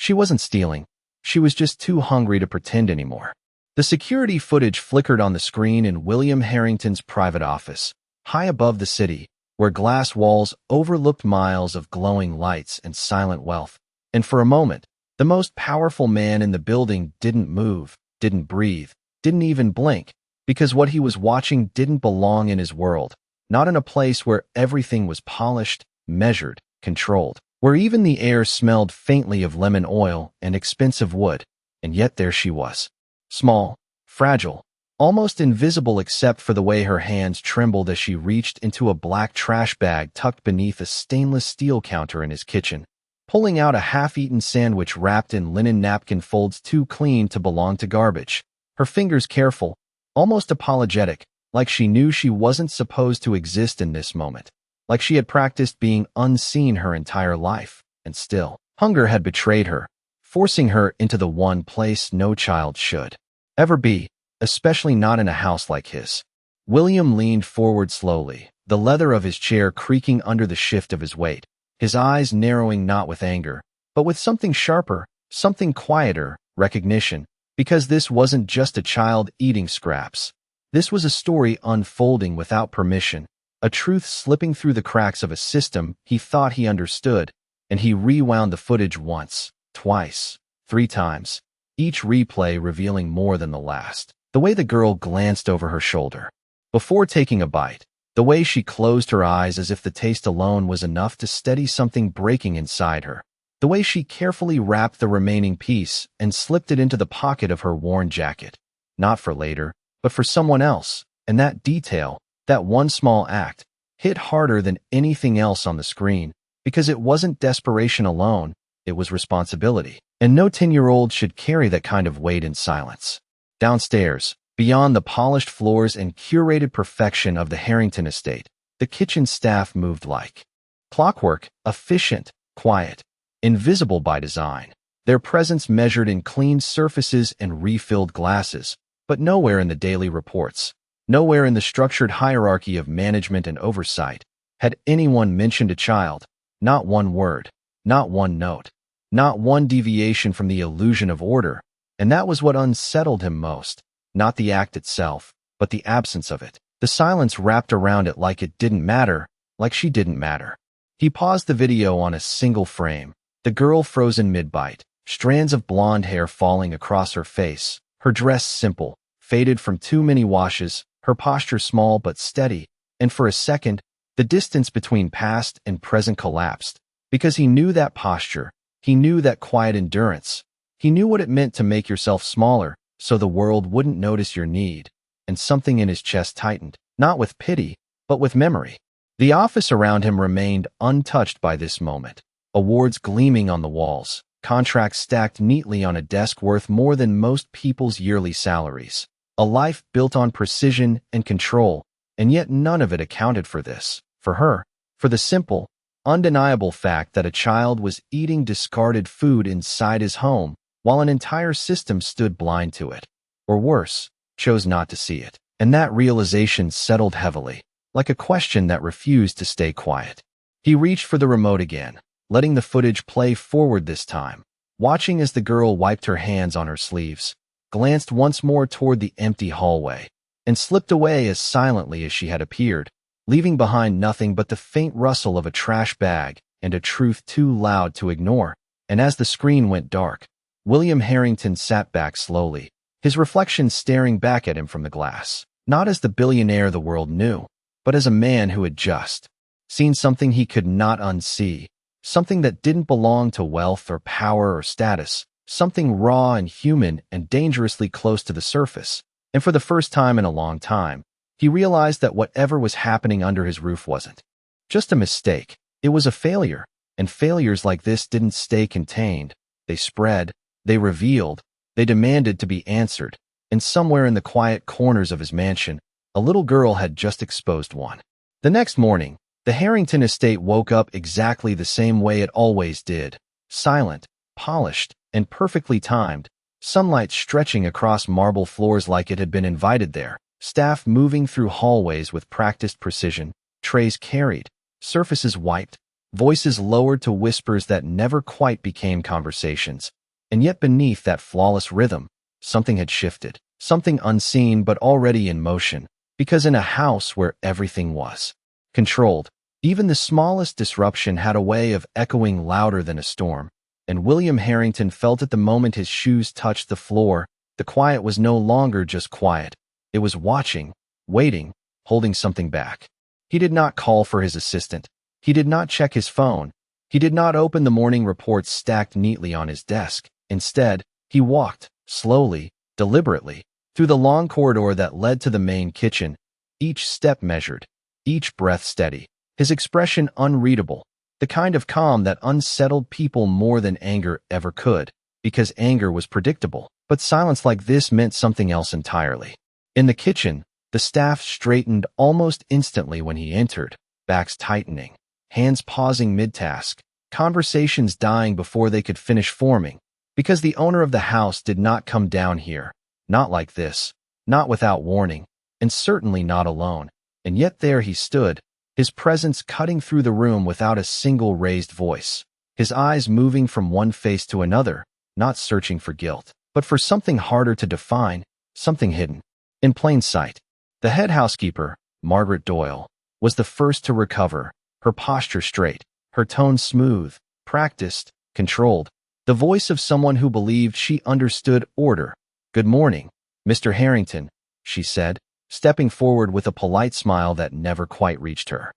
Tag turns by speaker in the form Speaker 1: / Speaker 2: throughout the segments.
Speaker 1: She wasn't stealing. She was just too hungry to pretend anymore. The security footage flickered on the screen in William Harrington's private office, high above the city, where glass walls overlooked miles of glowing lights and silent wealth. And for a moment, the most powerful man in the building didn't move, didn't breathe, didn't even blink, because what he was watching didn't belong in his world, not in a place where everything was polished, measured, controlled, where even the air smelled faintly of lemon oil and expensive wood. And yet there she was. Small, fragile, almost invisible except for the way her hands trembled as she reached into a black trash bag tucked beneath a stainless steel counter in his kitchen, pulling out a half-eaten sandwich wrapped in linen napkin folds too clean to belong to garbage, her fingers careful, almost apologetic, like she knew she wasn't supposed to exist in this moment, like she had practiced being unseen her entire life, and still, hunger had betrayed her, forcing her into the one place no child should ever be, especially not in a house like his. William leaned forward slowly, the leather of his chair creaking under the shift of his weight, his eyes narrowing not with anger, but with something sharper, something quieter, recognition, because this wasn't just a child eating scraps. This was a story unfolding without permission, a truth slipping through the cracks of a system he thought he understood, and he rewound the footage once, twice, 3 times, each replay revealing more than the last. The way the girl glanced over her shoulder before taking a bite, the way she closed her eyes as if the taste alone was enough to steady something breaking inside her, the way she carefully wrapped the remaining piece and slipped it into the pocket of her worn jacket, not for later, but for someone else, and that detail, that one small act, hit harder than anything else on the screen, because it wasn't desperation alone, it was responsibility, and no 10-year-old should carry that kind of weight in silence. Downstairs, beyond the polished floors and curated perfection of the Harrington estate, the kitchen staff moved like clockwork, efficient, quiet, invisible by design, their presence measured in clean surfaces and refilled glasses, but nowhere in the daily reports, nowhere in the structured hierarchy of management and oversight, had anyone mentioned a child, not one word, not one note, not one deviation from the illusion of order, and that was what unsettled him most, not the act itself, but the absence of it. The silence wrapped around it like it didn't matter, like she didn't matter. He paused the video on a single frame, the girl frozen mid-bite, strands of blonde hair falling across her face, her dress simple, faded from too many washes, her posture small but steady, and for a second, the distance between past and present collapsed, because he knew that posture, he knew that quiet endurance, he knew what it meant to make yourself smaller so the world wouldn't notice your need, and something in his chest tightened, not with pity, but with memory. The office around him remained untouched by this moment, awards gleaming on the walls, contracts stacked neatly on a desk worth more than most people's yearly salaries, a life built on precision and control, and yet none of it accounted for this, for her, for the simple, undeniable fact that a child was eating discarded food inside his home while an entire system stood blind to it, or worse, chose not to see it. And that realization settled heavily, like a question that refused to stay quiet. He reached for the remote again, letting the footage play forward this time, watching as the girl wiped her hands on her sleeves, glanced once more toward the empty hallway, and slipped away as silently as she had appeared, leaving behind nothing but the faint rustle of a trash bag and a truth too loud to ignore. And as the screen went dark, William Harrington sat back slowly, his reflection staring back at him from the glass, not as the billionaire the world knew, but as a man who had just seen something he could not unsee, something that didn't belong to wealth or power or status, something raw and human and dangerously close to the surface. And for the first time in a long time, he realized that whatever was happening under his roof wasn't just a mistake, it was a failure, and failures like this didn't stay contained, they spread, they revealed, they demanded to be answered, and somewhere in the quiet corners of his mansion, a little girl had just exposed one. The next morning, the Harrington estate woke up exactly the same way it always did, silent, polished, and perfectly timed, sunlight stretching across marble floors like it had been invited there, staff moving through hallways with practiced precision, trays carried, surfaces wiped, voices lowered to whispers that never quite became conversations. And yet beneath that flawless rhythm, something had shifted, something unseen but already in motion, because in a house where everything was controlled, even the smallest disruption had a way of echoing louder than a storm. And William Harrington felt at the moment his shoes touched the floor, the quiet was no longer just quiet. It was watching, waiting, holding something back. He did not call for his assistant. He did not check his phone. He did not open the morning reports stacked neatly on his desk. Instead, he walked, slowly, deliberately, through the long corridor that led to the main kitchen, each step measured, each breath steady, his expression unreadable, the kind of calm that unsettled people more than anger ever could, because anger was predictable. But silence like this meant something else entirely. In the kitchen, the staff straightened almost instantly when he entered, backs tightening, hands pausing mid-task, conversations dying before they could finish forming, because the owner of the house did not come down here, not like this, not without warning, and certainly not alone. And yet there he stood, his presence cutting through the room without a single raised voice, his eyes moving from one face to another, not searching for guilt, but for something harder to define, something hidden. In plain sight, the head housekeeper, Margaret Doyle, was the first to recover, her posture straight, her tone smooth, practiced, controlled, the voice of someone who believed she understood order. "Good morning, Mr. Harrington," she said, stepping forward with a polite smile that never quite reached her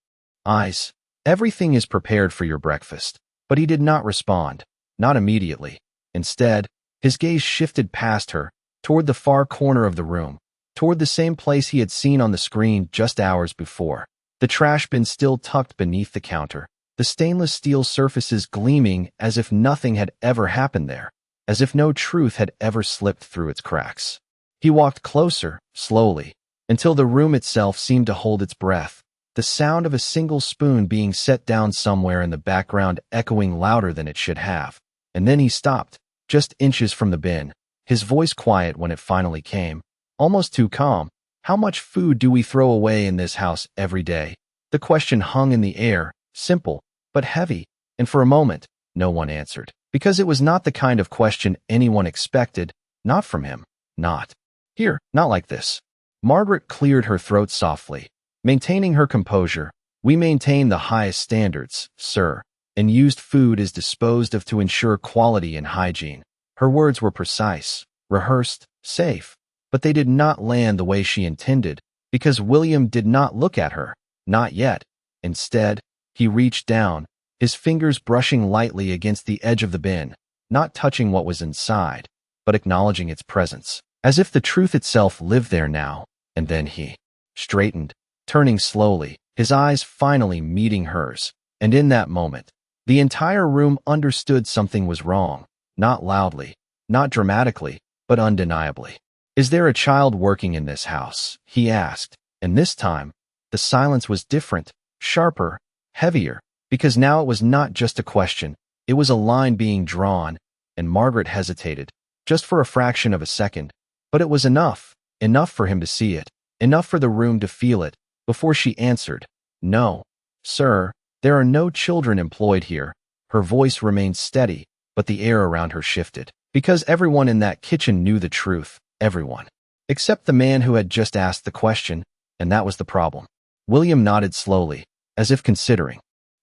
Speaker 1: eyes. "Everything is prepared for your breakfast." But he did not respond, not immediately. Instead, his gaze shifted past her, toward the far corner of the room, toward the same place he had seen on the screen just hours before. The trash bin still tucked beneath the counter, the stainless steel surfaces gleaming as if nothing had ever happened there, as if no truth had ever slipped through its cracks. He walked closer, slowly, until the room itself seemed to hold its breath, the sound of a single spoon being set down somewhere in the background echoing louder than it should have. And then he stopped, just inches from the bin, his voice quiet when it finally came, almost too calm. "How much food do we throw away in this house every day?" The question hung in the air, simple, but heavy, and for a moment, no one answered, because it was not the kind of question anyone expected, not from him, not here, not like this. Margaret cleared her throat softly, maintaining her composure. "We maintain the highest standards, sir, and used food is disposed of to ensure quality and hygiene." Her words were precise, rehearsed, safe, but they did not land the way she intended, because William did not look at her, not yet. Instead, he reached down, his fingers brushing lightly against the edge of the bin, not touching what was inside, but acknowledging its presence, as if the truth itself lived there now. And then he straightened, turning slowly, his eyes finally meeting hers. And in that moment, the entire room understood something was wrong, not loudly, not dramatically, but undeniably. "Is there a child working in this house?" he asked, and this time, the silence was different, sharper, heavier, because now it was not just a question, it was a line being drawn, and Margaret hesitated, just for a fraction of a second, but it was enough for him to see it, enough for the room to feel it, before she answered, "No, sir, there are no children employed here." Her voice remained steady, but the air around her shifted, because everyone in that kitchen knew the truth, everyone, except the man who had just asked the question, and that was the problem. William nodded slowly, as if considering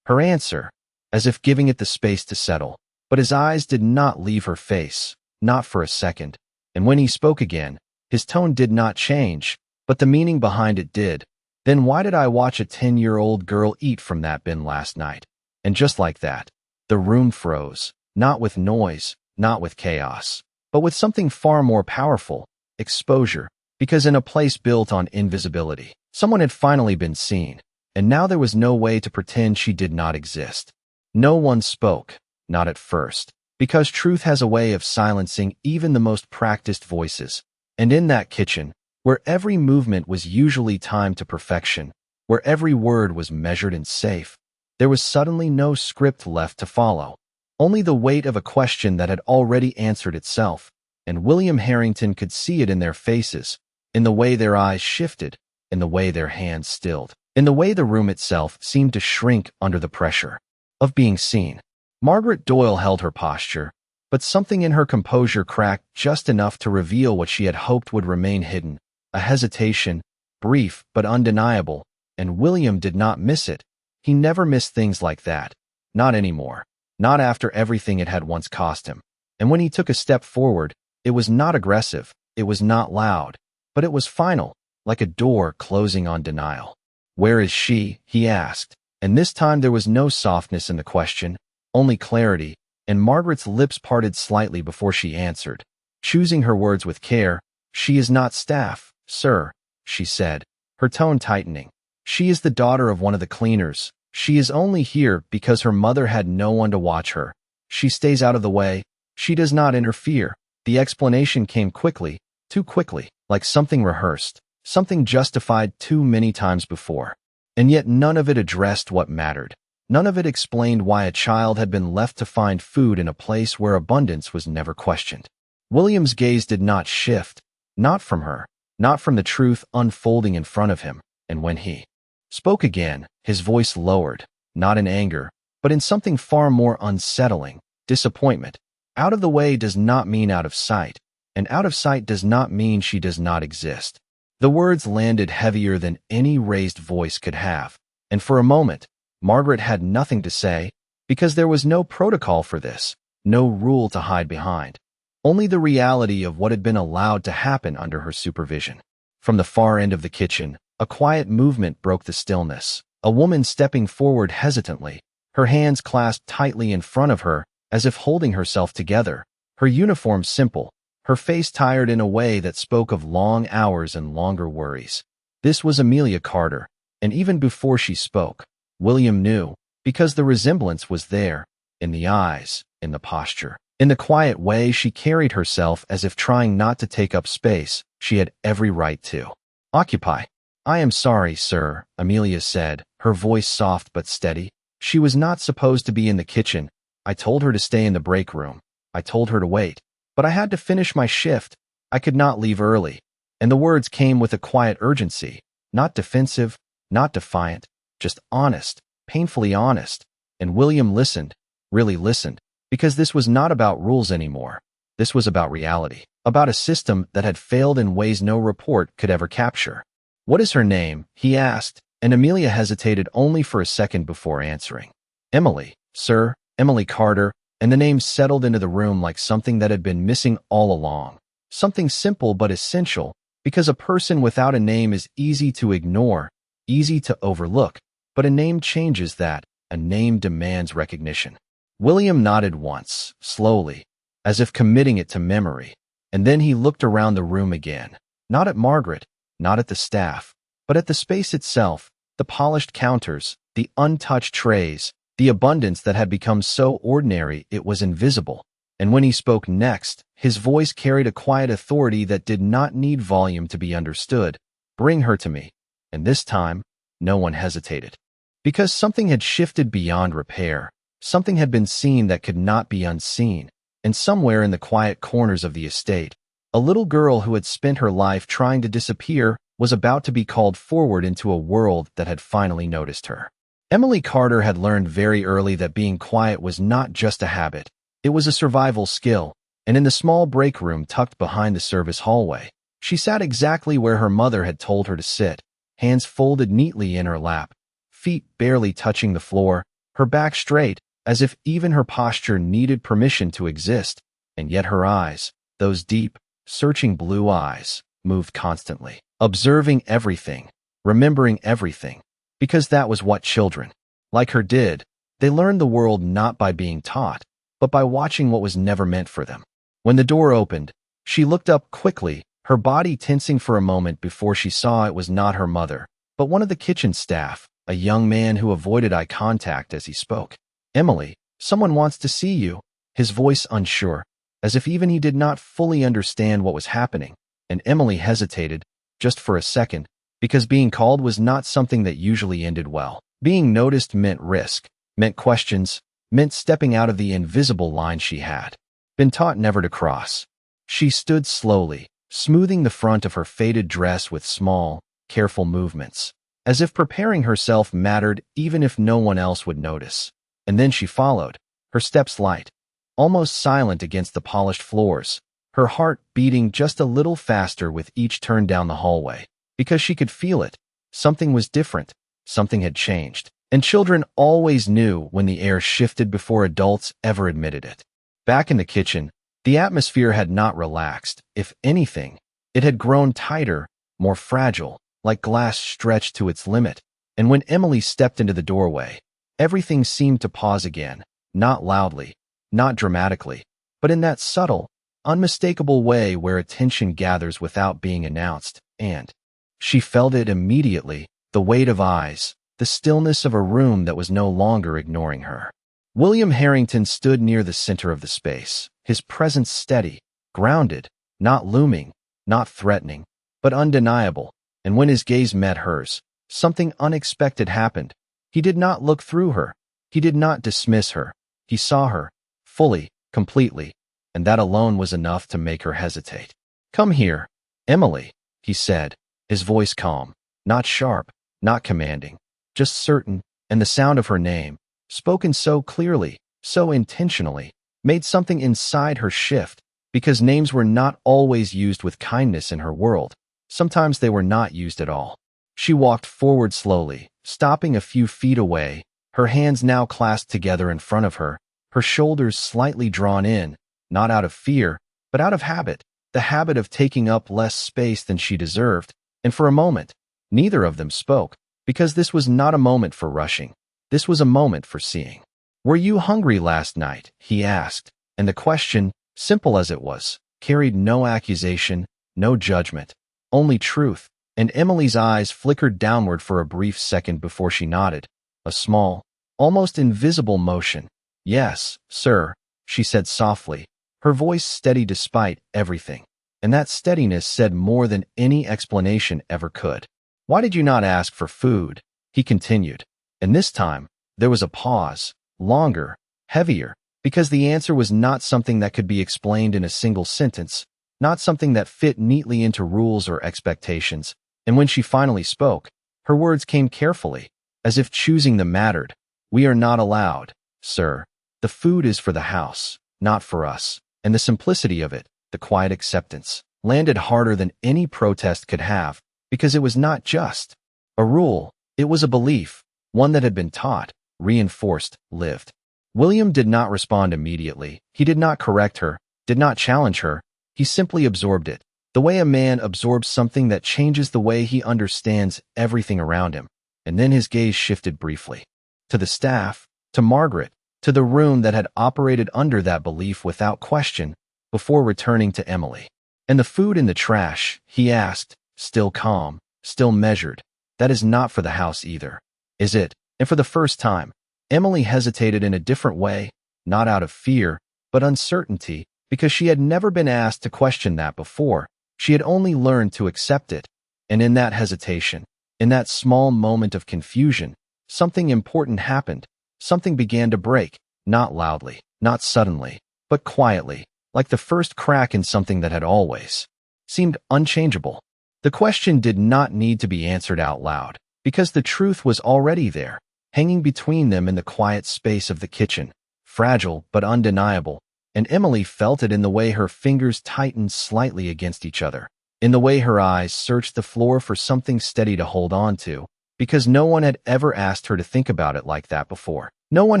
Speaker 1: her answer, as if giving it the space to settle, but his eyes did not leave her face, not for a second, and when he spoke again, his tone did not change, but the meaning behind it did. "Then why did I watch a 10-year-old girl eat from that bin last night?" And just like that, the room froze, not with noise, not with chaos, but with something far more powerful, exposure, because in a place built on invisibility, someone had finally been seen, and now there was no way to pretend she did not exist. No one spoke, not at first, because truth has a way of silencing even the most practiced voices. And in that kitchen, where every movement was usually timed to perfection, where every word was measured and safe, there was suddenly no script left to follow, only the weight of a question that had already answered itself, and William Harrington could see it in their faces, in the way their eyes shifted, in the way their hands stilled, in the way the room itself seemed to shrink under the pressure. of being seen. Margaret Doyle held her posture, but something in her composure cracked just enough to reveal what she had hoped would remain hidden, a hesitation, brief but undeniable, and William did not miss it. He never missed things like that. Not anymore. Not after everything it had once cost him. And when he took a step forward, it was not aggressive, it was not loud, but it was final, like a door closing on denial. "Where is she?" he asked. And this time there was no softness in the question, only clarity, and Margaret's lips parted slightly before she answered. Choosing her words with care, "She is not staff, sir," she said, her tone tightening. "She is the daughter of one of the cleaners. She is only here because her mother had no one to watch her. She stays out of the way. She does not interfere." The explanation came quickly, too quickly, like something rehearsed, something justified too many times before. And yet none of it addressed what mattered. None of it explained why a child had been left to find food in a place where abundance was never questioned. William's gaze did not shift, not from her, not from the truth unfolding in front of him, and when he spoke again, his voice lowered, not in anger, but in something far more unsettling, disappointment. Out of the way does not mean out of sight, and out of sight does not mean she does not exist. The words landed heavier than any raised voice could have, and for a moment, Margaret had nothing to say, because there was no protocol for this, no rule to hide behind. Only the reality of what had been allowed to happen under her supervision. From the far end of the kitchen, a quiet movement broke the stillness. A woman stepping forward hesitantly, her hands clasped tightly in front of her, as if holding herself together, her uniform simple, her face tired in a way that spoke of long hours and longer worries. This was Amelia Carter, and even before she spoke, William knew, because the resemblance was there, in the eyes, in the posture. In the quiet way she carried herself as if trying not to take up space she had every right to occupy. "I am sorry, sir," Amelia said, her voice soft but steady. "She was not supposed to be in the kitchen. I told her to stay in the break room. I told her to wait. But I had to finish my shift. I could not leave early." And the words came with a quiet urgency, not defensive, not defiant, just honest, painfully honest. And William listened, really listened, because this was not about rules anymore. This was about reality, about a system that had failed in ways no report could ever capture. "What is her name?" he asked, and Amelia hesitated only for a second before answering. "Emily, sir, Emily Carter," and the name settled into the room like something that had been missing all along. Something simple but essential, because a person without a name is easy to ignore, easy to overlook, but a name changes that. A name demands recognition. William nodded once, slowly, as if committing it to memory, and then he looked around the room again, not at Margaret, not at the staff, but at the space itself, the polished counters, the untouched trays, the abundance that had become so ordinary it was invisible. And when he spoke next, his voice carried a quiet authority that did not need volume to be understood. "Bring her to me." And this time, no one hesitated. Because something had shifted beyond repair, something had been seen that could not be unseen, and somewhere in the quiet corners of the estate, a little girl who had spent her life trying to disappear was about to be called forward into a world that had finally noticed her. Emily Carter had learned very early that being quiet was not just a habit, it was a survival skill, and in the small break room tucked behind the service hallway, she sat exactly where her mother had told her to sit, hands folded neatly in her lap, feet barely touching the floor, her back straight, as if even her posture needed permission to exist, and yet her eyes, those deep, searching blue eyes, moved constantly, observing everything, remembering everything, because that was what children, like her, did. They learned the world not by being taught, but by watching what was never meant for them. When the door opened, she looked up quickly, her body tensing for a moment before she saw it was not her mother, but one of the kitchen staff, a young man who avoided eye contact as he spoke. "Emily, someone wants to see you," his voice unsure, as if even he did not fully understand what was happening, and Emily hesitated, just for a second, because being called was not something that usually ended well. Being noticed meant risk, meant questions, meant stepping out of the invisible line she had been taught never to cross. She stood slowly, smoothing the front of her faded dress with small, careful movements, as if preparing herself mattered even if no one else would notice. And then she followed, her steps light, almost silent against the polished floors, her heart beating just a little faster with each turn down the hallway, because she could feel it. Something was different, something had changed. And children always knew when the air shifted before adults ever admitted it. Back in the kitchen, the atmosphere had not relaxed. If anything, it had grown tighter, more fragile, like glass stretched to its limit. And when Emily stepped into the doorway, everything seemed to pause again, not loudly, not dramatically, but in that subtle, unmistakable way where attention gathers without being announced. And she felt it immediately, the weight of eyes, the stillness of a room that was no longer ignoring her. William Harrington stood near the center of the space, his presence steady, grounded, not looming, not threatening, but undeniable. And when his gaze met hers, something unexpected happened. He did not look through her. He did not dismiss her. He saw her, fully, completely, and that alone was enough to make her hesitate. "Come here, Emily," he said, his voice calm, not sharp, not commanding, just certain, and the sound of her name, spoken so clearly, so intentionally, made something inside her shift, because names were not always used with kindness in her world. Sometimes they were not used at all. She walked forward slowly, stopping a few feet away, her hands now clasped together in front of her, her shoulders slightly drawn in, not out of fear, but out of habit, the habit of taking up less space than she deserved. And for a moment, neither of them spoke, because this was not a moment for rushing. This was a moment for seeing. "Were you hungry last night?" he asked, and the question, simple as it was, carried no accusation, no judgment, only truth. And Emily's eyes flickered downward for a brief second before she nodded, a small, almost invisible motion. "Yes, sir," she said softly, her voice steady despite everything. And that steadiness said more than any explanation ever could. "Why did you not ask for food?" he continued. And this time, there was a pause, longer, heavier, because the answer was not something that could be explained in a single sentence, not something that fit neatly into rules or expectations. And when she finally spoke, her words came carefully, as if choosing them mattered. "We are not allowed, sir. The food is for the house, not for us." And the simplicity of it, the quiet acceptance, landed harder than any protest could have, because it was not just a rule, it was a belief, one that had been taught, reinforced, lived. William did not respond immediately. He did not correct her, did not challenge her. He simply absorbed it, the way a man absorbs something that changes the way he understands everything around him. And then his gaze shifted briefly. To the staff, to Margaret, to the room that had operated under that belief without question, before returning to Emily. "And the food in the trash?" he asked, still calm, still measured. "That is not for the house either, is it?" And for the first time, Emily hesitated in a different way, not out of fear, but uncertainty, because she had never been asked to question that before. She had only learned to accept it. And in that hesitation, in that small moment of confusion, something important happened. Something began to break, not loudly, not suddenly, but quietly, like the first crack in something that had always seemed unchangeable. The question did not need to be answered out loud, because the truth was already there, hanging between them in the quiet space of the kitchen, fragile but undeniable. And Emily felt it in the way her fingers tightened slightly against each other, in the way her eyes searched the floor for something steady to hold on to, because no one had ever asked her to think about it like that before. No one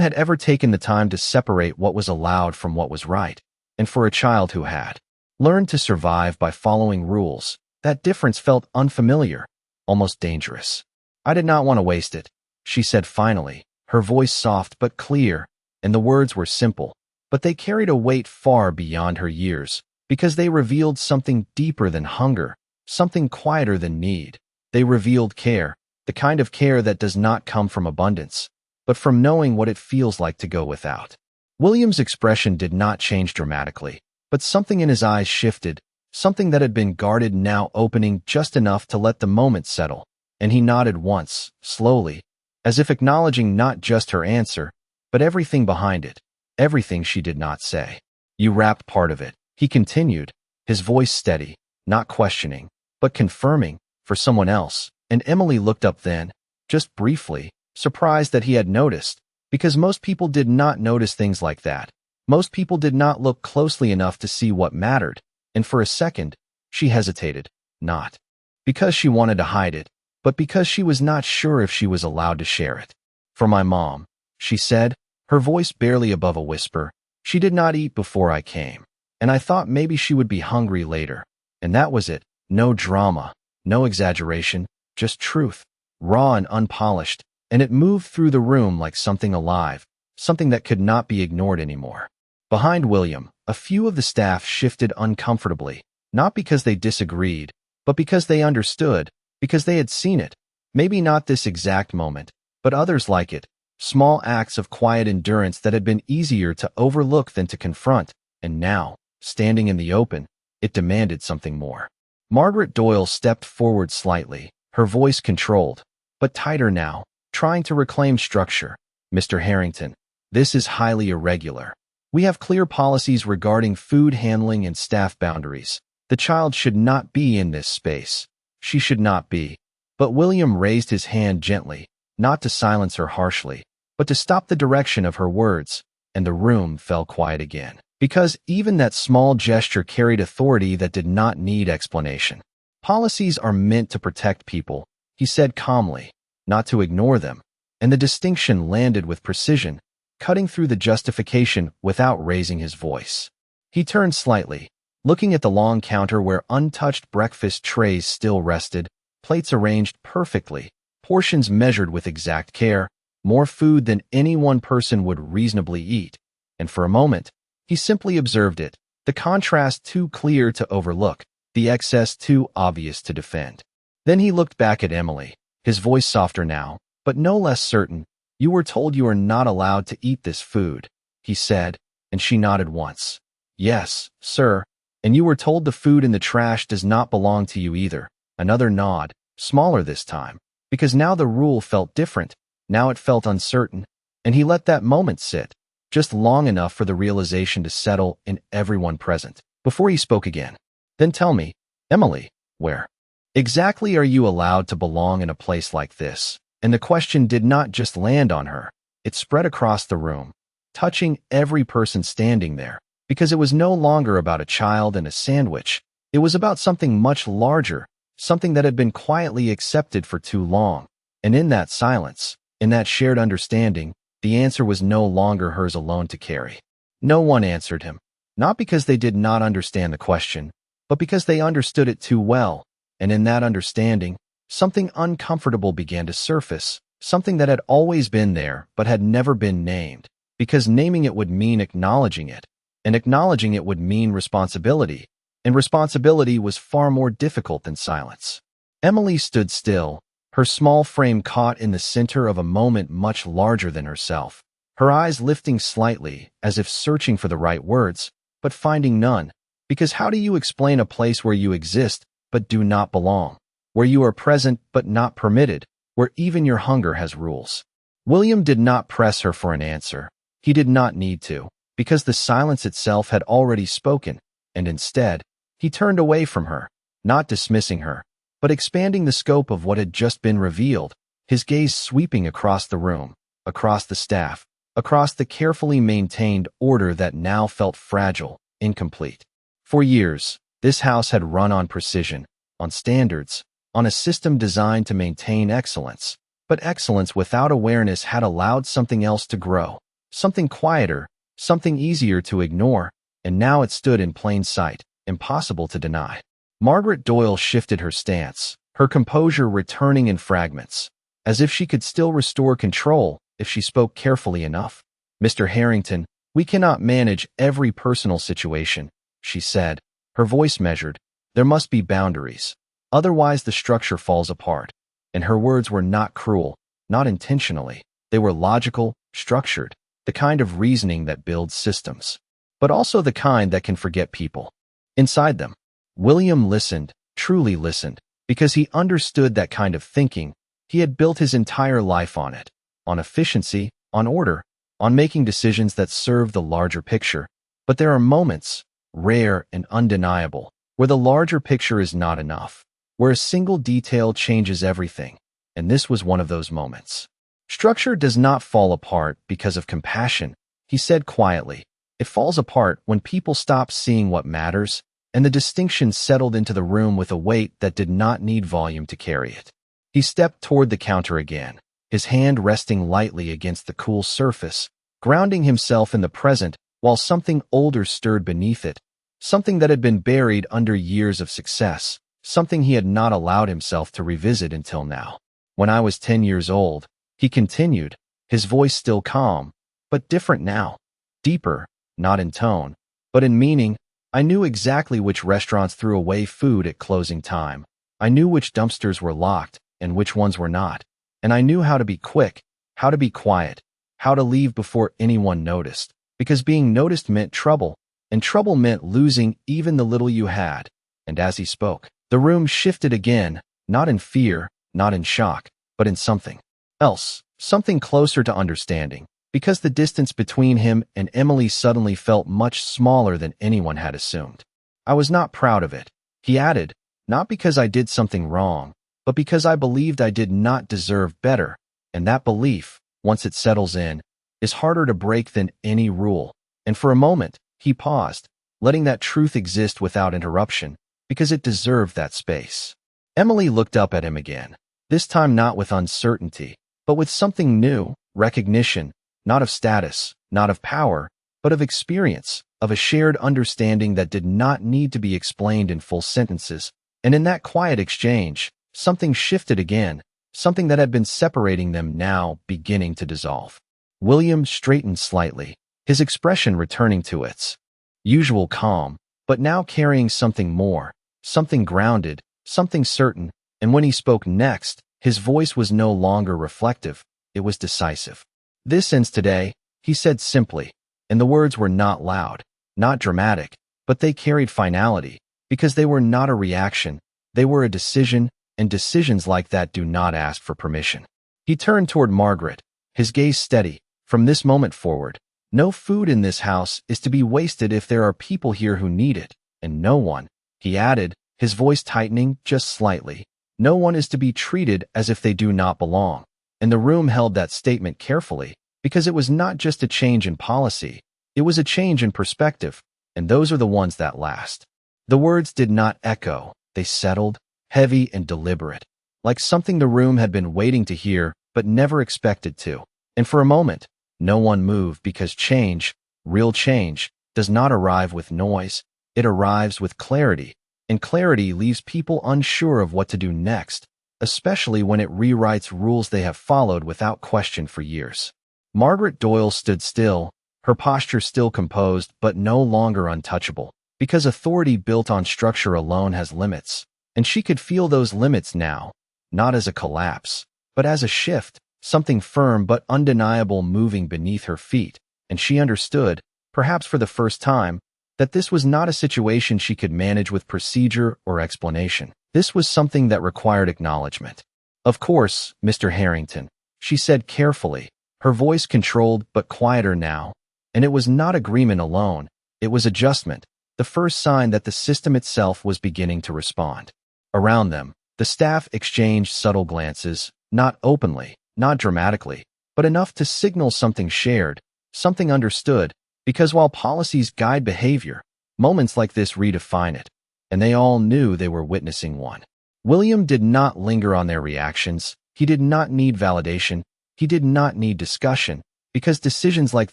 Speaker 1: had ever taken the time to separate what was allowed from what was right. And for a child who had learned to survive by following rules, that difference felt unfamiliar, almost dangerous. "I did not want to waste it," she said finally, her voice soft but clear, and the words were simple, but they carried a weight far beyond her years, because they revealed something deeper than hunger, something quieter than need. They revealed care, the kind of care that does not come from abundance, but from knowing what it feels like to go without. William's expression did not change dramatically, but something in his eyes shifted, something that had been guarded now opening just enough to let the moment settle. And he nodded once, slowly, as if acknowledging not just her answer, but everything behind it, everything she did not say. "You wrapped part of it," he continued, his voice steady, not questioning, but confirming, "for someone else." And Emily looked up then, just briefly, surprised that he had noticed, Because most people did not notice things like that. Most people did not look closely enough to see what mattered, and for a second, she hesitated, not because she wanted to hide it, but because she was not sure if she was allowed to share it. For my mom, she said, her voice barely above a whisper, she did not eat before I came, and I thought maybe she would be hungry later. And that was it. No drama, no exaggeration, just truth, raw and unpolished, and it moved through the room like something alive, something that could not be ignored anymore. Behind William, a few of the staff shifted uncomfortably, not because they disagreed, but because they understood, because they had seen it. Maybe not this exact moment, but others like it. Small acts of quiet endurance that had been easier to overlook than to confront, and now, standing in the open, it demanded something more. Margaret Doyle stepped forward slightly, her voice controlled, but tighter now, trying to reclaim structure. Mr. Harrington, this is highly irregular. We have clear policies regarding food handling and staff boundaries. The child should not be in this space. She should not be. But William raised his hand gently, not to silence her harshly, but to stop the direction of her words, and the room fell quiet again. Because even that small gesture carried authority that did not need explanation. Policies are meant to protect people, he said calmly, not to ignore them, and the distinction landed with precision, cutting through the justification without raising his voice. He turned slightly, looking at the long counter where untouched breakfast trays still rested, plates arranged perfectly, portions measured with exact care, more food than any one person would reasonably eat, and for a moment, he simply observed it, the contrast too clear to overlook, the excess too obvious to defend. Then he looked back at Emily, his voice softer now, but no less certain. You were told you are not allowed to eat this food, he said, and she nodded once. Yes, sir, and you were told the food in the trash does not belong to you either. Another nod, smaller this time, because now the rule felt different, now it felt uncertain, and he let that moment sit, just long enough for the realization to settle in everyone present, before he spoke again. Then tell me, Emily, where exactly are you allowed to belong in a place like this? And the question did not just land on her, it spread across the room, touching every person standing there, because it was no longer about a child and a sandwich. It was about something much larger, something that had been quietly accepted for too long. And in that silence, in that shared understanding, the answer was no longer hers alone to carry. No one answered him, not because they did not understand the question, but because they understood it too well, and in that understanding, something uncomfortable began to surface, something that had always been there but had never been named, because naming it would mean acknowledging it, and acknowledging it would mean responsibility, and responsibility was far more difficult than silence. Emily stood still, her small frame caught in the center of a moment much larger than herself, her eyes lifting slightly as if searching for the right words, but finding none, because how do you explain a place where you exist but do not belong? Where you are present but not permitted, where even your hunger has rules. William did not press her for an answer. He did not need to, because the silence itself had already spoken, and instead, he turned away from her, not dismissing her, but expanding the scope of what had just been revealed, his gaze sweeping across the room, across the staff, across the carefully maintained order that now felt fragile, incomplete. For years, this house had run on precision, on standards, on a system designed to maintain excellence, but excellence without awareness had allowed something else to grow, something quieter, something easier to ignore, and now it stood in plain sight, impossible to deny. Margaret Doyle shifted her stance, her composure returning in fragments, as if she could still restore control if she spoke carefully enough. Mr. Harrington, we cannot manage every personal situation, she said, her voice measured. There must be boundaries. Otherwise, the structure falls apart. And her words were not cruel, not intentionally. They were logical, structured, the kind of reasoning that builds systems, but also the kind that can forget people inside them. William listened, truly listened, because he understood that kind of thinking. He had built his entire life on it, on efficiency, on order, on making decisions that serve the larger picture. But there are moments, rare and undeniable, where the larger picture is not enough, where a single detail changes everything, and this was one of those moments. Structure does not fall apart because of compassion, he said quietly. It falls apart when people stop seeing what matters, and the distinction settled into the room with a weight that did not need volume to carry it. He stepped toward the counter again, his hand resting lightly against the cool surface, grounding himself in the present while something older stirred beneath it, something that had been buried under years of success, something he had not allowed himself to revisit until now. When I was 10 years old, he continued, his voice still calm, but different now. Deeper, not in tone, but in meaning. I knew exactly which restaurants threw away food at closing time. I knew which dumpsters were locked and which ones were not. And I knew how to be quick, how to be quiet, how to leave before anyone noticed. Because being noticed meant trouble, and trouble meant losing even the little you had. And as he spoke, the room shifted again, not in fear, not in shock, but in something else, something closer to understanding, because the distance between him and Emily suddenly felt much smaller than anyone had assumed. I was not proud of it, he added, not because I did something wrong, but because I believed I did not deserve better, and that belief, once it settles in, is harder to break than any rule. And for a moment, he paused, letting that truth exist without interruption, because it deserved that space. Emily looked up at him again, this time not with uncertainty, but with something new, recognition, not of status, not of power, but of experience, of a shared understanding that did not need to be explained in full sentences. And in that quiet exchange, something shifted again, something that had been separating them now beginning to dissolve. William straightened slightly, his expression returning to its usual calm, but now carrying something more, something grounded, something certain, and when he spoke next, his voice was no longer reflective, it was decisive. This ends today, he said simply, and the words were not loud, not dramatic, but they carried finality, because they were not a reaction, they were a decision, and decisions like that do not ask for permission. He turned toward Margaret, his gaze steady. From this moment forward, no food in this house is to be wasted if there are people here who need it, and no one, he added, his voice tightening just slightly, no one is to be treated as if they do not belong. And the room held that statement carefully, because it was not just a change in policy, it was a change in perspective, and those are the ones that last. The words did not echo, they settled, heavy and deliberate, like something the room had been waiting to hear but never expected to. And for a moment, no one moved because change, real change, does not arrive with noise, it arrives with clarity, and clarity leaves people unsure of what to do next, especially when it rewrites rules they have followed without question for years. Margaret Doyle stood still, her posture still composed but no longer untouchable, because authority built on structure alone has limits, and she could feel those limits now, not as a collapse, but as a shift, something firm but undeniable moving beneath her feet, and she understood, perhaps for the first time, that this was not a situation she could manage with procedure or explanation. This was something that required acknowledgement. Of course, Mr. Harrington, she said carefully, her voice controlled but quieter now, and it was not agreement alone, it was adjustment, the first sign that the system itself was beginning to respond. Around them, the staff exchanged subtle glances, not openly, not dramatically, but enough to signal something shared, something understood, because while policies guide behavior, moments like this redefine it, and they all knew they were witnessing one. William did not linger on their reactions, he did not need validation, he did not need discussion, because decisions like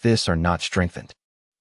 Speaker 1: this are not strengthened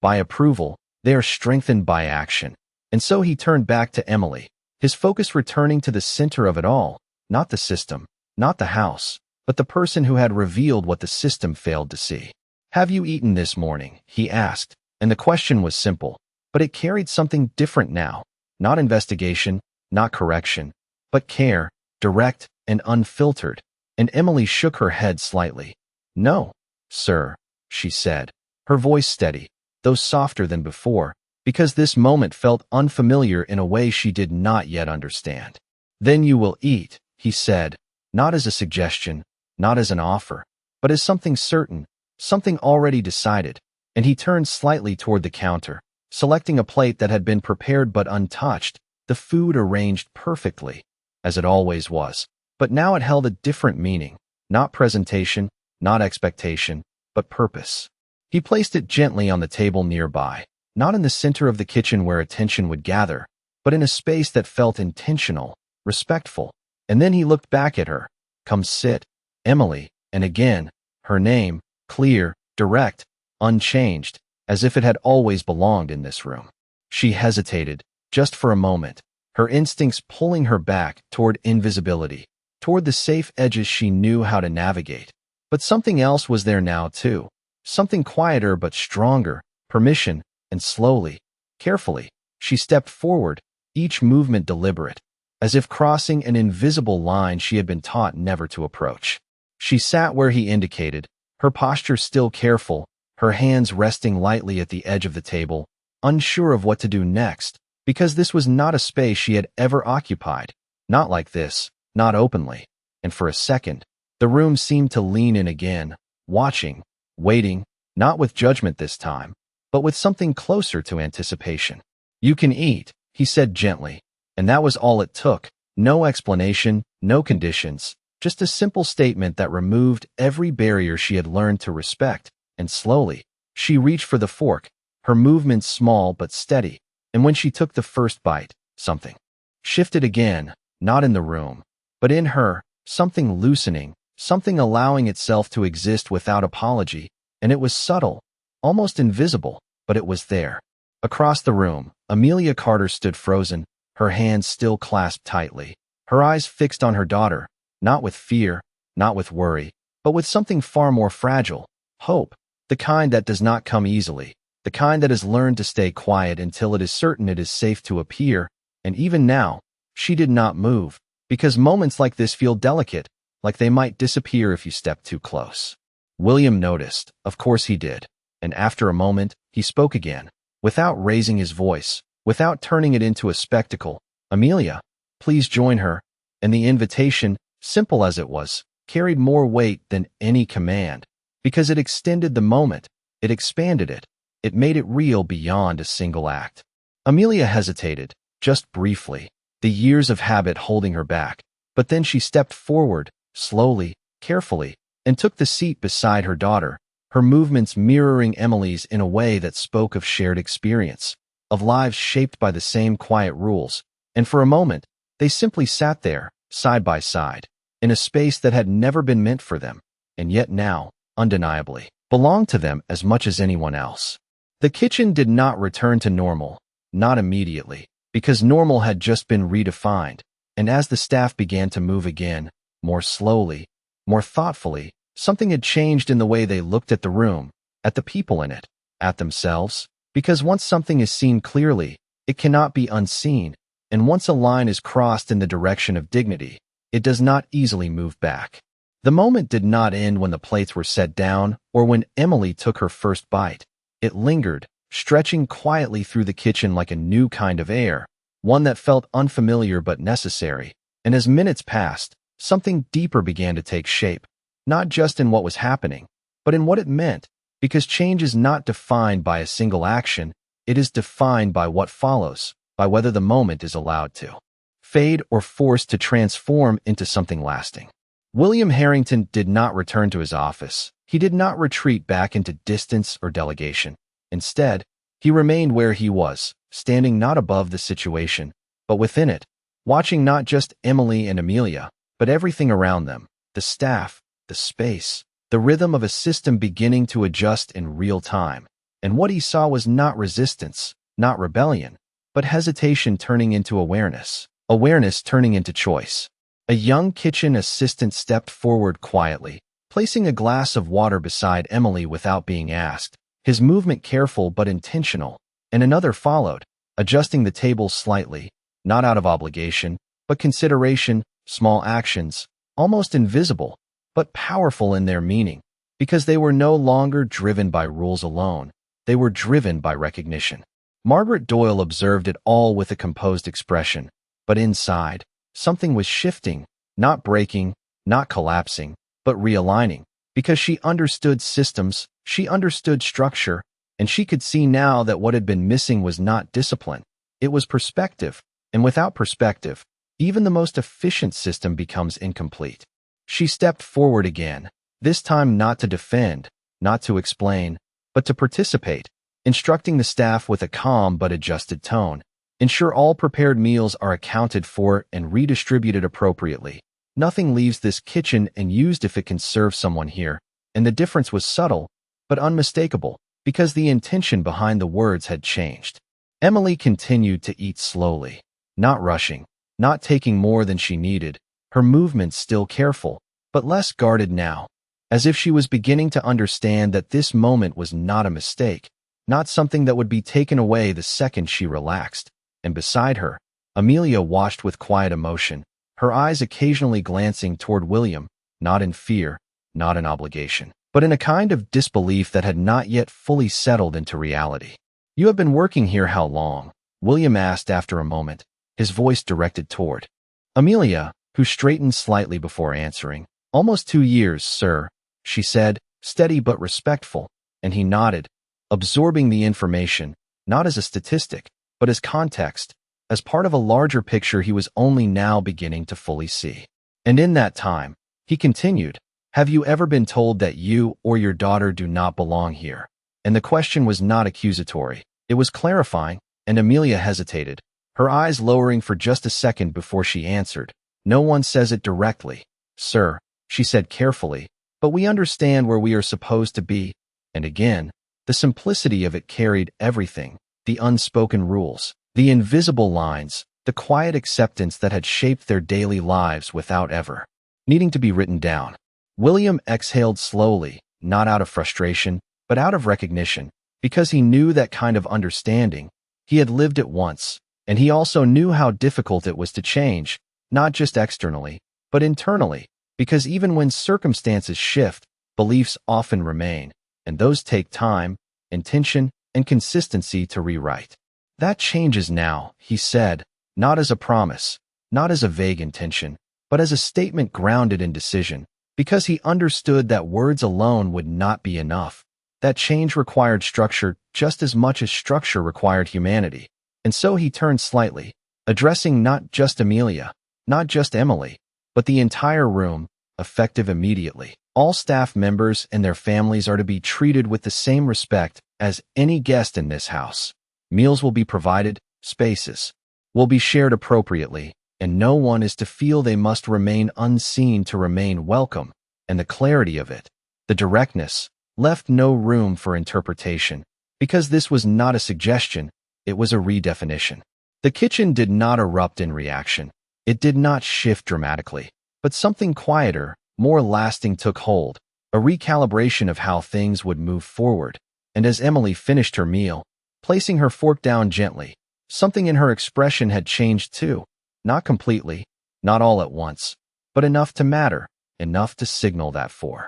Speaker 1: by approval, they are strengthened by action. And so he turned back to Emily, his focus returning to the center of it all, not the system, not the house, but the person who had revealed what the system failed to see. "Have you eaten this morning?" he asked, and the question was simple, but it carried something different now, not investigation, not correction, but care, direct and unfiltered, and Emily shook her head slightly. "No, sir," she said, her voice steady, though softer than before, because this moment felt unfamiliar in a way she did not yet understand. "Then you will eat," he said, not as a suggestion, not as an offer, but as something certain, something already decided, and he turned slightly toward the counter, selecting a plate that had been prepared but untouched, the food arranged perfectly, as it always was, but now it held a different meaning, not presentation, not expectation, but purpose. He placed it gently on the table nearby, not in the center of the kitchen where attention would gather, but in a space that felt intentional, respectful. And then he looked back at her. "Come sit, Emily," and again, her name, clear, direct, unchanged, as if it had always belonged in this room. She hesitated, just for a moment, her instincts pulling her back toward invisibility, toward the safe edges she knew how to navigate. But something else was there now, too. Something quieter but stronger, permission, and slowly, carefully, she stepped forward, each movement deliberate, as if crossing an invisible line she had been taught never to approach. She sat where he indicated, her posture still careful, her hands resting lightly at the edge of the table, unsure of what to do next, because this was not a space she had ever occupied. Not like this, not openly. And for a second, the room seemed to lean in again, watching, waiting, not with judgment this time, but with something closer to anticipation. "You can eat," he said gently, and that was all it took. No explanation, no conditions, just a simple statement that removed every barrier she had learned to respect. And slowly, she reached for the fork, her movements small but steady, and when she took the first bite, something shifted again, not in the room, but in her, something loosening, something allowing itself to exist without apology, and it was subtle, almost invisible, but it was there. Across the room, Amelia Carter stood frozen, her hands still clasped tightly, her eyes fixed on her daughter, not with fear, not with worry, but with something far more fragile, hope, the kind that does not come easily, the kind that has learned to stay quiet until it is certain it is safe to appear. And even now, she did not move, because moments like this feel delicate, like they might disappear if you step too close. William noticed, of course he did, and after a moment, he spoke again, without raising his voice, without turning it into a spectacle. "Amelia, please join her." And the invitation, simple as it was, carried more weight than any command, because it extended the moment, it expanded it, it made it real beyond a single act. Amelia hesitated, just briefly, the years of habit holding her back, but then she stepped forward, slowly, carefully, and took the seat beside her daughter, her movements mirroring Emily's in a way that spoke of shared experience, of lives shaped by the same quiet rules. And for a moment, they simply sat there, side by side, in a space that had never been meant for them, and yet now, undeniably, belonged to them as much as anyone else. The kitchen did not return to normal, not immediately, because normal had just been redefined, and as the staff began to move again, more slowly, more thoughtfully, something had changed in the way they looked at the room, at the people in it, at themselves, because once something is seen clearly, it cannot be unseen, and once a line is crossed in the direction of dignity, it does not easily move back. The moment did not end when the plates were set down or when Emily took her first bite. It lingered, stretching quietly through the kitchen like a new kind of air, one that felt unfamiliar but necessary. And as minutes passed, something deeper began to take shape, not just in what was happening, but in what it meant, because change is not defined by a single action, it is defined by what follows, by whether the moment is allowed to fade or forced to transform into something lasting. William Harrington did not return to his office. He did not retreat back into distance or delegation. Instead, he remained where he was, standing not above the situation, but within it, watching not just Emily and Amelia, but everything around them, the staff, the space, the rhythm of a system beginning to adjust in real time. And what he saw was not resistance, not rebellion, but hesitation turning into awareness, awareness turning into choice. A young kitchen assistant stepped forward quietly, placing a glass of water beside Emily without being asked, his movement careful but intentional, and another followed, adjusting the table slightly, not out of obligation, but consideration, small actions, almost invisible, but powerful in their meaning, because they were no longer driven by rules alone, they were driven by recognition. Margaret Doyle observed it all with a composed expression, but inside, something was shifting, not breaking, not collapsing, but realigning, because she understood systems, she understood structure, and she could see now that what had been missing was not discipline, it was perspective, and without perspective, even the most efficient system becomes incomplete. She stepped forward again, this time not to defend, not to explain, but to participate, instructing the staff with a calm but adjusted tone. Ensure all prepared meals are accounted for and redistributed appropriately. Nothing leaves this kitchen unused if it can serve someone here. And the difference was subtle, but unmistakable, because the intention behind the words had changed. Emily continued to eat slowly, not rushing, not taking more than she needed, her movements still careful, but less guarded now, as if she was beginning to understand that this moment was not a mistake, not something that would be taken away the second she relaxed. And beside her, Amelia watched with quiet emotion, her eyes occasionally glancing toward William, not in fear, not in obligation, but in a kind of disbelief that had not yet fully settled into reality. "You have been working here how long?" William asked after a moment, his voice directed toward Amelia, who straightened slightly before answering. "Almost 2 years, sir," she said, steady but respectful, and he nodded, absorbing the information, not as a statistic, but as context, as part of a larger picture he was only now beginning to fully see. "And in that time," he continued, "have you ever been told that you or your daughter do not belong here?" And the question was not accusatory. It was clarifying, and Amelia hesitated, her eyes lowering for just a second before she answered. "No one says it directly, sir," she said carefully, "but we understand where we are supposed to be." And again, the simplicity of it carried everything, the unspoken rules, the invisible lines, the quiet acceptance that had shaped their daily lives without ever needing to be written down. William exhaled slowly, not out of frustration, but out of recognition, because he knew that kind of understanding. He had lived it once, and he also knew how difficult it was to change, not just externally, but internally, because even when circumstances shift, beliefs often remain, and those take time, intention, and consistency to rewrite. "That changes now," he said, not as a promise, not as a vague intention, but as a statement grounded in decision, because he understood that words alone would not be enough. That change required structure just as much as structure required humanity. And so he turned slightly, addressing not just Amelia, not just Emily, but the entire room, effective immediately. "All staff members and their families are to be treated with the same respect as any guest in this house. Meals will be provided, spaces will be shared appropriately, and no one is to feel they must remain unseen to remain welcome." And the clarity of it, the directness, left no room for interpretation, because this was not a suggestion, it was a redefinition. The kitchen did not erupt in reaction. It did not shift dramatically, but something quieter, more lasting took hold, a recalibration of how things would move forward. And as Emily finished her meal, placing her fork down gently, something in her expression had changed too. Not completely, not all at once, but enough to matter, enough to signal that for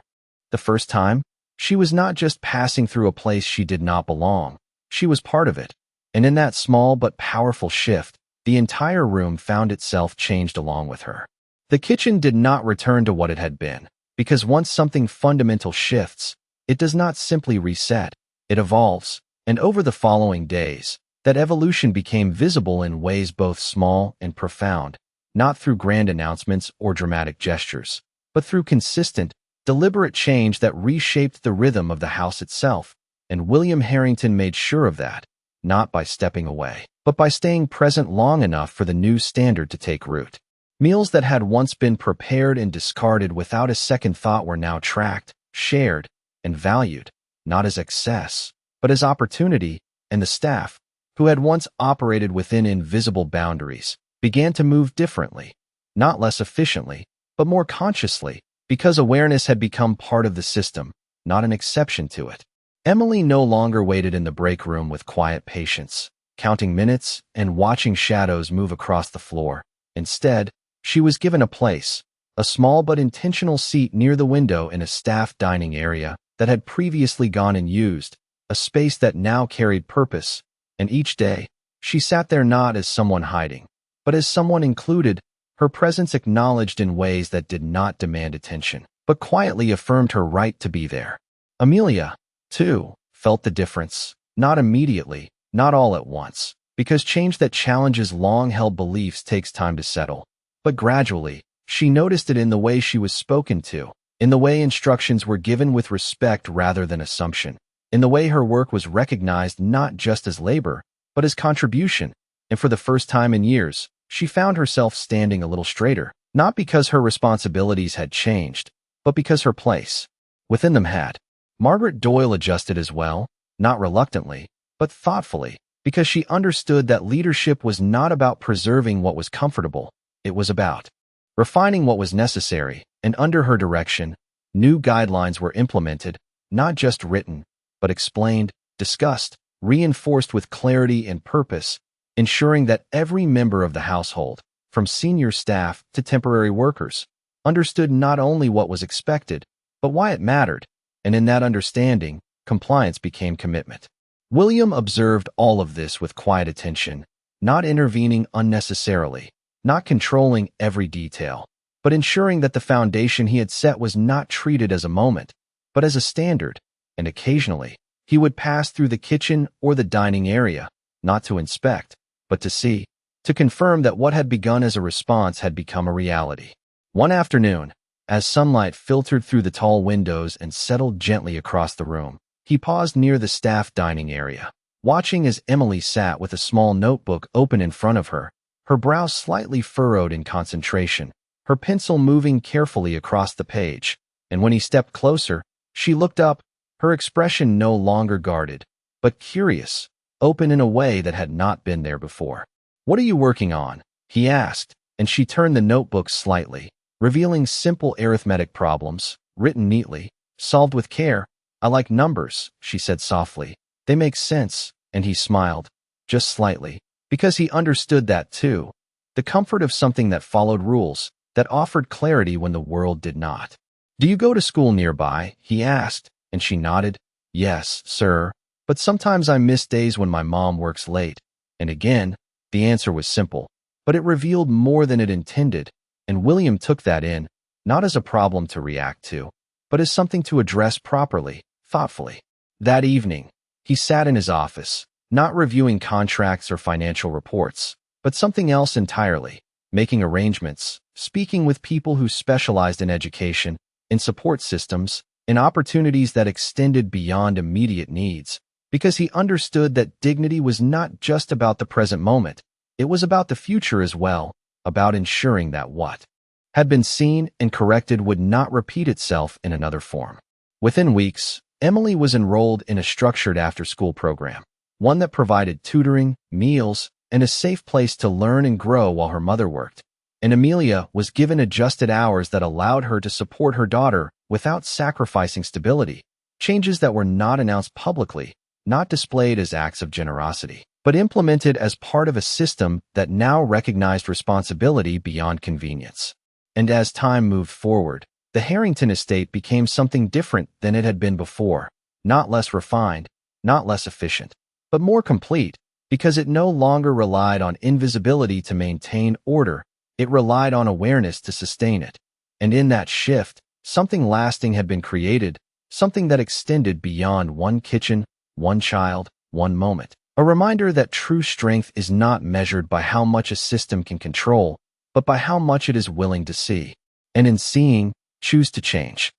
Speaker 1: the first time, she was not just passing through a place she did not belong, she was part of it. And in that small but powerful shift, the entire room found itself changed along with her. The kitchen did not return to what it had been, because once something fundamental shifts, it does not simply reset, it evolves. And over the following days, that evolution became visible in ways both small and profound, not through grand announcements or dramatic gestures, but through consistent, deliberate change that reshaped the rhythm of the house itself. And William Harrington made sure of that, not by stepping away, but by staying present long enough for the new standard to take root. Meals that had once been prepared and discarded without a second thought were now tracked, shared, and valued, not as excess, but as opportunity. And the staff, who had once operated within invisible boundaries, began to move differently, not less efficiently, but more consciously, because awareness had become part of the system, not an exception to it. Emily no longer waited in the break room with quiet patience, counting minutes and watching shadows move across the floor. Instead, she was given a place, a small but intentional seat near the window in a staff dining area that had previously gone unused, a space that now carried purpose. And each day, she sat there not as someone hiding, but as someone included, her presence acknowledged in ways that did not demand attention, but quietly affirmed her right to be there. Amelia, too, felt the difference, not immediately, not all at once, because change that challenges long-held beliefs takes time to settle. But gradually, she noticed it in the way she was spoken to, in the way instructions were given with respect rather than assumption, in the way her work was recognized not just as labor, but as contribution. And for the first time in years, she found herself standing a little straighter, not because her responsibilities had changed, but because her place within them had. Margaret Doyle adjusted as well, not reluctantly, but thoughtfully, because she understood that leadership was not about preserving what was comfortable, it was about refining what was necessary, and under her direction, new guidelines were implemented, not just written, but explained, discussed, reinforced with clarity and purpose, ensuring that every member of the household, from senior staff to temporary workers, understood not only what was expected, but why it mattered, and in that understanding, compliance became commitment. William observed all of this with quiet attention, not intervening unnecessarily, not controlling every detail, but ensuring that the foundation he had set was not treated as a moment, but as a standard, and occasionally, he would pass through the kitchen or the dining area, not to inspect, but to see, to confirm that what had begun as a response had become a reality. One afternoon, as sunlight filtered through the tall windows and settled gently across the room, he paused near the staff dining area, watching as Emily sat with a small notebook open in front of her, her brow slightly furrowed in concentration, her pencil moving carefully across the page. And when he stepped closer, she looked up, her expression no longer guarded, but curious, open in a way that had not been there before. "What are you working on?" he asked, and she turned the notebook slightly, revealing simple arithmetic problems, written neatly, solved with care. "I like numbers," she said softly. "They make sense," and he smiled, just slightly, because he understood that too. The comfort of something that followed rules, that offered clarity when the world did not. "Do you go to school nearby?" he asked, and she nodded. "Yes, sir, but sometimes I miss days when my mom works late." And again, the answer was simple, but it revealed more than it intended, and William took that in, not as a problem to react to, but as something to address properly, thoughtfully. That evening, he sat in his office, not reviewing contracts or financial reports, but something else entirely, making arrangements, speaking with people who specialized in education, in support systems, in opportunities that extended beyond immediate needs, because he understood that dignity was not just about the present moment, it was about the future as well, about ensuring that what had been seen and corrected would not repeat itself in another form. Within weeks, Emily was enrolled in a structured after-school program, one that provided tutoring, meals, and a safe place to learn and grow while her mother worked. And Amelia was given adjusted hours that allowed her to support her daughter without sacrificing stability, changes that were not announced publicly, not displayed as acts of generosity, but implemented as part of a system that now recognized responsibility beyond convenience. And as time moved forward, the Harrington estate became something different than it had been before, not less refined, not less efficient, but more complete, because it no longer relied on invisibility to maintain order, it relied on awareness to sustain it. And in that shift, something lasting had been created, something that extended beyond one kitchen, one child, one moment. A reminder that true strength is not measured by how much a system can control, but by how much it is willing to see. And in seeing, choose to change.